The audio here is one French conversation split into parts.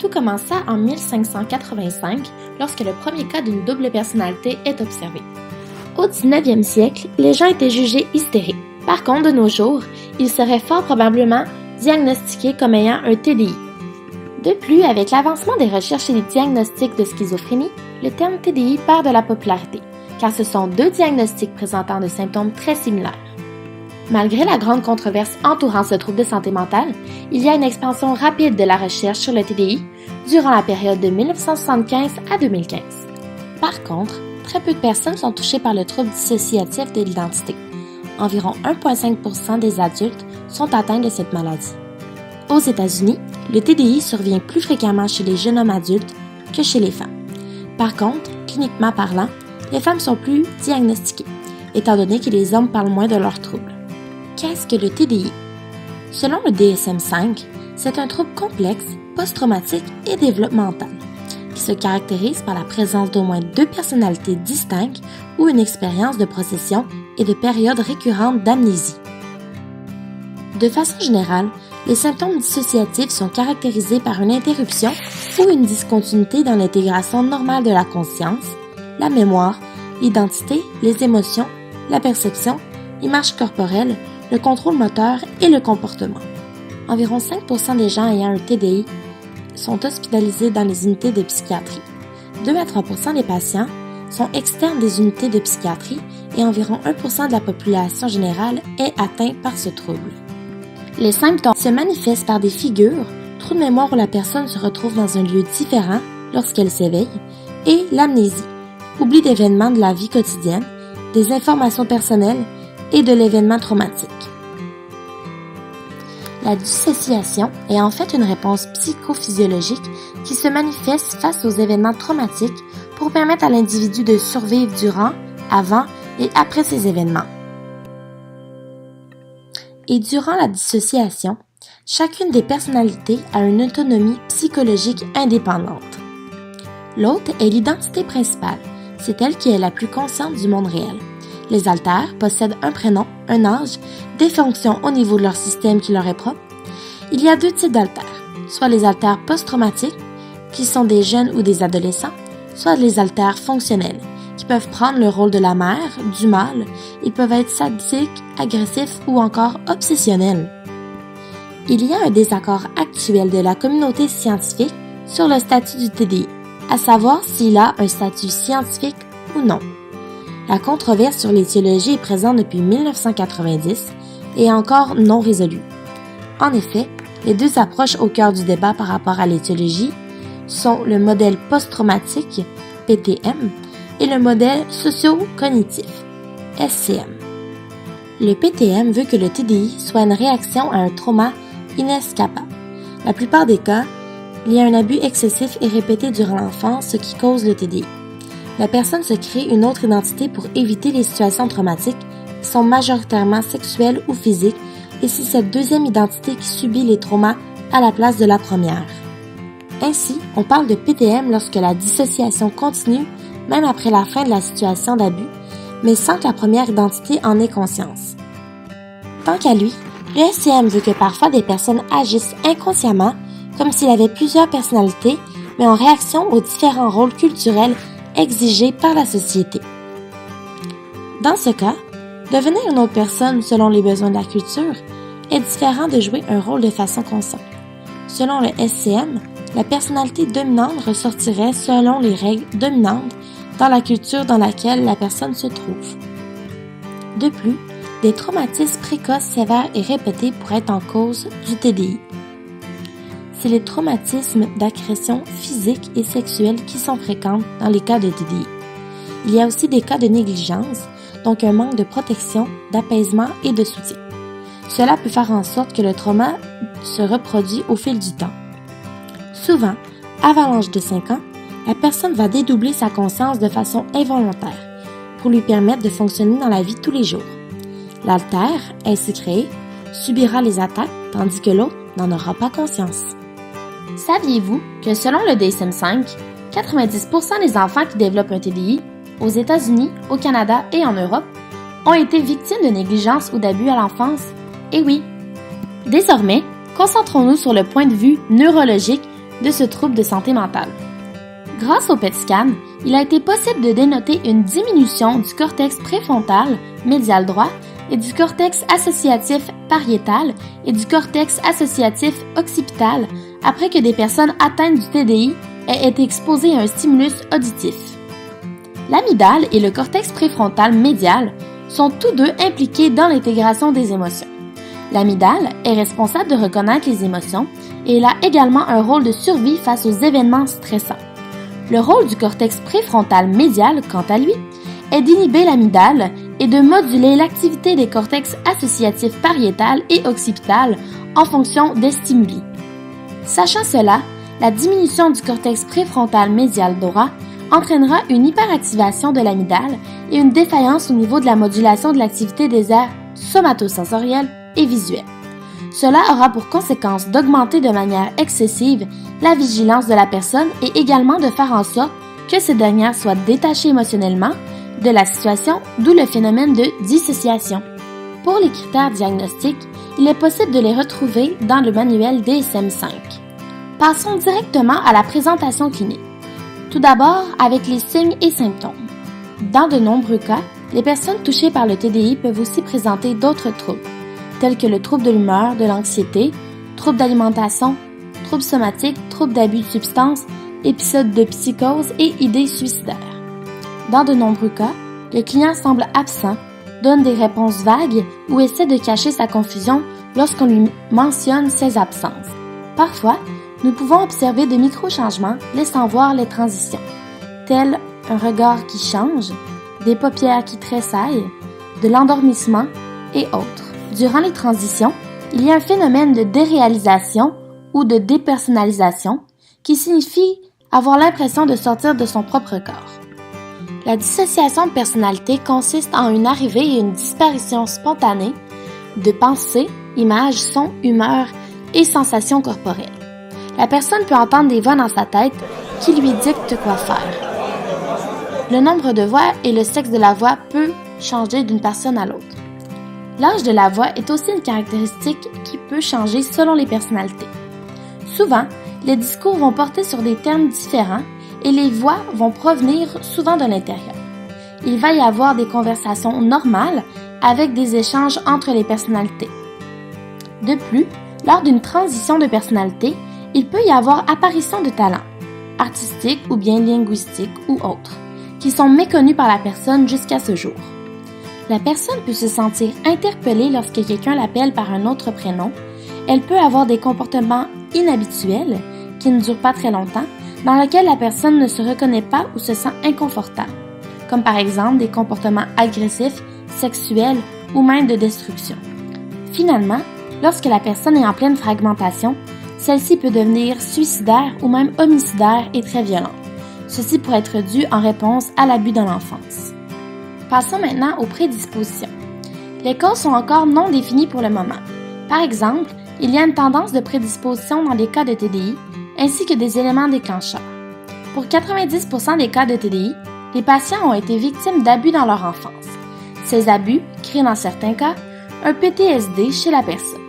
Tout commença en 1585 lorsque le premier cas d'une double personnalité est observé. Au 19e siècle, les gens étaient jugés hystériques. Par contre, de nos jours, ils seraient fort probablement diagnostiqués comme ayant un TDI. De plus, avec l'avancement des recherches et des diagnostics de schizophrénie, le terme TDI perd de la popularité, car ce sont deux diagnostics présentant des symptômes très similaires. Malgré la grande controverse entourant ce trouble de santé mentale, il y a une expansion rapide de la recherche sur le TDI durant la période de 1975 à 2015. Par contre, très peu de personnes sont touchées par le trouble dissociatif de l'identité. Environ 1,5% des adultes sont atteints de cette maladie. Aux États-Unis, le TDI survient plus fréquemment chez les jeunes hommes adultes que chez les femmes. Par contre, cliniquement parlant, les femmes sont plus diagnostiquées, étant donné que les hommes parlent moins de leurs troubles. Qu'est-ce que le TDI? Selon le DSM-5, c'est un trouble complexe, post-traumatique et développemental, qui se caractérise par la présence d'au moins deux personnalités distinctes ou une expérience de possession et de périodes récurrentes d'amnésie. De façon générale, les symptômes dissociatifs sont caractérisés par une interruption ou une discontinuité dans l'intégration normale de la conscience, la mémoire, l'identité, les émotions, la perception, l'image corporelle, le contrôle moteur et le comportement. Environ 5% des gens ayant un TDI sont hospitalisés dans les unités de psychiatrie. 2 à 3% des patients sont externes des unités de psychiatrie et environ 1% de la population générale est atteint par ce trouble. Les symptômes se manifestent par des figures, trous de mémoire où la personne se retrouve dans un lieu différent lorsqu'elle s'éveille, et l'amnésie, oubli d'événements de la vie quotidienne, des informations personnelles et de l'événement traumatique. La dissociation est en fait une réponse psychophysiologique qui se manifeste face aux événements traumatiques pour permettre à l'individu de survivre durant, avant et après ces événements. Et durant la dissociation, chacune des personnalités a une autonomie psychologique indépendante. L'autre est l'identité principale, c'est elle qui est la plus consciente du monde réel. Les alters possèdent un prénom, un âge, des fonctions au niveau de leur système qui leur est propre. Il y a deux types d'alters, soit les alters post-traumatiques, qui sont des jeunes ou des adolescents, soit les alters fonctionnels, qui peuvent prendre le rôle de la mère, du mâle, ils peuvent être sadiques, agressifs ou encore obsessionnels. Il y a un désaccord actuel de la communauté scientifique sur le statut du TDI, à savoir s'il a un statut scientifique ou non. La controverse sur l'étiologie est présente depuis 1990 et est encore non résolue. En effet, les deux approches au cœur du débat par rapport à l'étiologie sont le modèle post-traumatique, PTM, et le modèle socio-cognitif, SCM. Le PTM veut que le TDI soit une réaction à un trauma inescapable. La plupart des cas, il y a un abus excessif et répété durant l'enfance, ce qui cause le TDI. La personne se crée une autre identité pour éviter les situations traumatiques qui sont majoritairement sexuelles ou physiques et c'est cette deuxième identité qui subit les traumas à la place de la première. Ainsi, on parle de PTM lorsque la dissociation continue même après la fin de la situation d'abus, mais sans que la première identité en ait conscience. Tant qu'à lui, le SCM veut que parfois des personnes agissent inconsciemment comme s'il avait plusieurs personnalités, mais en réaction aux différents rôles culturels exigés par la société. Dans ce cas, devenir une autre personne selon les besoins de la culture est différent de jouer un rôle de façon consciente. Selon le SCM, la personnalité dominante ressortirait selon les règles dominantes dans la culture dans laquelle la personne se trouve. De plus, des traumatismes précoces, sévères et répétés pourraient être en cause du TDI. C'est les traumatismes d'agression physique et sexuelle qui sont fréquents dans les cas de TDI. Il y a aussi des cas de négligence, donc un manque de protection, d'apaisement et de soutien. Cela peut faire en sorte que le trauma se reproduit au fil du temps. Souvent, avant l'âge de 5 ans, la personne va dédoubler sa conscience de façon involontaire pour lui permettre de fonctionner dans la vie de tous les jours. L'alter, ainsi créé, subira les attaques tandis que l'autre n'en aura pas conscience. Saviez-vous que selon le DSM-5, 90% des enfants qui développent un TDI aux États-Unis, au Canada et en Europe ont été victimes de négligence ou d'abus à l'enfance? Eh oui! Désormais, concentrons-nous sur le point de vue neurologique, de ce trouble de santé mentale. Grâce au PET scan, il a été possible de dénoter une diminution du cortex préfrontal médial droit et du cortex associatif pariétal et du cortex associatif occipital après que des personnes atteintes du TDI aient été exposées à un stimulus auditif. L'amygdale et le cortex préfrontal médial sont tous deux impliqués dans l'intégration des émotions. L'amygdale est responsable de reconnaître les émotions et elle a également un rôle de survie face aux événements stressants. Le rôle du cortex préfrontal médial, quant à lui, est d'inhiber l'amygdale et de moduler l'activité des cortex associatifs pariétal et occipital en fonction des stimuli. Sachant cela, la diminution du cortex préfrontal médial droit entraînera une hyperactivation de l'amygdale et une défaillance au niveau de la modulation de l'activité des aires somatosensorielles et visuelles. Cela aura pour conséquence d'augmenter de manière excessive la vigilance de la personne et également de faire en sorte que cette dernière soit détachée émotionnellement de la situation, d'où le phénomène de dissociation. Pour les critères diagnostiques, il est possible de les retrouver dans le manuel DSM-5. Passons directement à la présentation clinique. Tout d'abord, avec les signes et symptômes. Dans de nombreux cas, les personnes touchées par le TDI peuvent aussi présenter d'autres troubles, tels que le trouble de l'humeur, de l'anxiété, troubles d'alimentation, troubles somatiques, troubles d'abus de substances, épisodes de psychose et idées suicidaires. Dans de nombreux cas, le client semble absent, donne des réponses vagues ou essaie de cacher sa confusion lorsqu'on lui mentionne ses absences. Parfois, nous pouvons observer de micro-changements laissant voir les transitions, tels un regard qui change, des paupières qui tressaillent, de l'endormissement et autres. Durant les transitions, il y a un phénomène de déréalisation ou de dépersonnalisation qui signifie avoir l'impression de sortir de son propre corps. La dissociation de personnalité consiste en une arrivée et une disparition spontanée de pensées, images, sons, humeurs et sensations corporelles. La personne peut entendre des voix dans sa tête qui lui dictent quoi faire. Le nombre de voix et le sexe de la voix peut changer d'une personne à l'autre. L'âge de la voix est aussi une caractéristique qui peut changer selon les personnalités. Souvent, les discours vont porter sur des termes différents et les voix vont provenir souvent de l'intérieur. Il va y avoir des conversations normales avec des échanges entre les personnalités. De plus, lors d'une transition de personnalité, il peut y avoir apparition de talents, artistiques ou bien linguistiques ou autres, qui sont méconnus par la personne jusqu'à ce jour. La personne peut se sentir interpellée lorsque quelqu'un l'appelle par un autre prénom. Elle peut avoir des comportements inhabituels, qui ne durent pas très longtemps, dans lesquels la personne ne se reconnaît pas ou se sent inconfortable, comme par exemple des comportements agressifs, sexuels ou même de destruction. Finalement, lorsque la personne est en pleine fragmentation, celle-ci peut devenir suicidaire ou même homicidaire et très violente. Ceci pourrait être dû en réponse à l'abus dans l'enfance. Passons maintenant aux prédispositions. Les causes sont encore non définies pour le moment. Par exemple, il y a une tendance de prédisposition dans les cas de TDI, ainsi que des éléments déclencheurs. Pour 90% des cas de TDI, les patients ont été victimes d'abus dans leur enfance. Ces abus créent dans certains cas un PTSD chez la personne.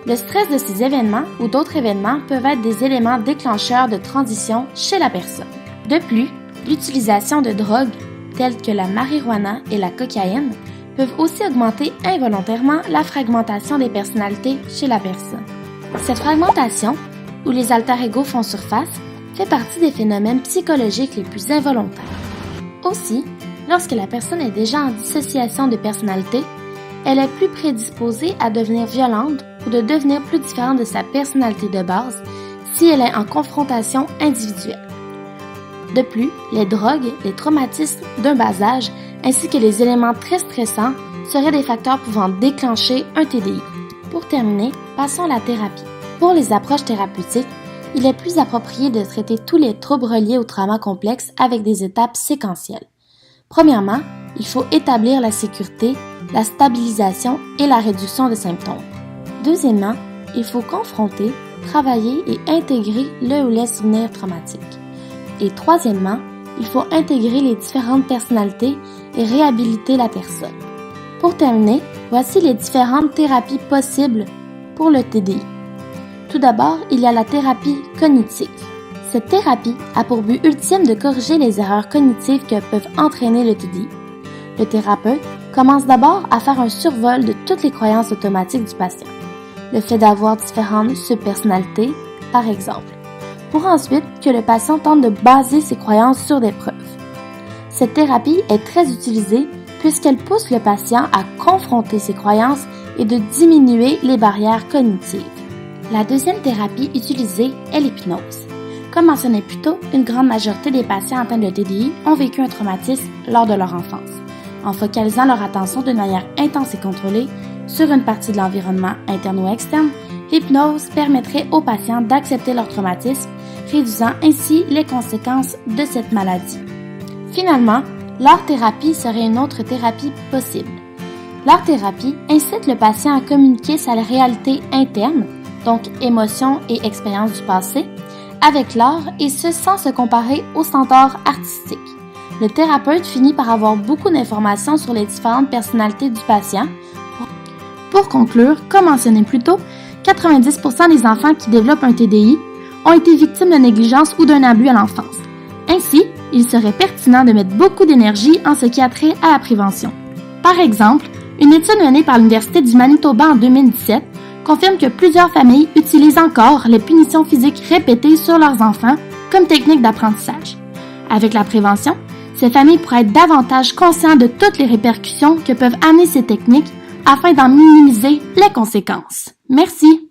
Le stress de ces événements ou d'autres événements peuvent être des éléments déclencheurs de transition chez la personne. De plus, l'utilisation de drogues telles que la marijuana et la cocaïne peuvent aussi augmenter involontairement la fragmentation des personnalités chez la personne. Cette fragmentation, où les alter-ego font surface, fait partie des phénomènes psychologiques les plus involontaires. Aussi, lorsque la personne est déjà en dissociation de personnalité, elle est plus prédisposée à devenir violente ou de devenir plus différente de sa personnalité de base si elle est en confrontation individuelle. De plus, les drogues, les traumatismes d'un bas âge ainsi que les éléments très stressants seraient des facteurs pouvant déclencher un TDI. Pour terminer, passons à la thérapie. Pour les approches thérapeutiques, il est plus approprié de traiter tous les troubles reliés au trauma complexe avec des étapes séquentielles. Premièrement, il faut établir la sécurité, la stabilisation et la réduction des symptômes. Deuxièmement, il faut confronter, travailler et intégrer le ou les souvenirs traumatiques. Et troisièmement, il faut intégrer les différentes personnalités et réhabiliter la personne. Pour terminer, voici les différentes thérapies possibles pour le TDI. Tout d'abord, il y a la thérapie cognitive. Cette thérapie a pour but ultime de corriger les erreurs cognitives que peuvent entraîner le TDI. Le thérapeute commence d'abord à faire un survol de toutes les croyances automatiques du patient, le fait d'avoir différentes subpersonnalités, par exemple, pour ensuite que le patient tente de baser ses croyances sur des preuves. Cette thérapie est très utilisée puisqu'elle pousse le patient à confronter ses croyances et de diminuer les barrières cognitives. La deuxième thérapie utilisée est l'hypnose. Comme mentionné plus tôt, une grande majorité des patients atteints de TDI ont vécu un traumatisme lors de leur enfance. En focalisant leur attention d'une manière intense et contrôlée sur une partie de l'environnement interne ou externe, l'hypnose permettrait aux patients d'accepter leur traumatisme, réduisant ainsi les conséquences de cette maladie. Finalement, l'art-thérapie serait une autre thérapie possible. L'art-thérapie incite le patient à communiquer sa réalité interne, donc émotions et expériences du passé, avec l'art et ce sans se comparer au standard artistique. Le thérapeute finit par avoir beaucoup d'informations sur les différentes personnalités du patient. Pour conclure, comme mentionné plus tôt, 90% des enfants qui développent un TDI ont été victimes de négligence ou d'un abus à l'enfance. Ainsi, il serait pertinent de mettre beaucoup d'énergie en ce qui a trait à la prévention. Par exemple, une étude menée par l'Université du Manitoba en 2017 confirme que plusieurs familles utilisent encore les punitions physiques répétées sur leurs enfants comme technique d'apprentissage. Avec la prévention, ces familles pourraient être davantage conscientes de toutes les répercussions que peuvent amener ces techniques afin d'en minimiser les conséquences. Merci!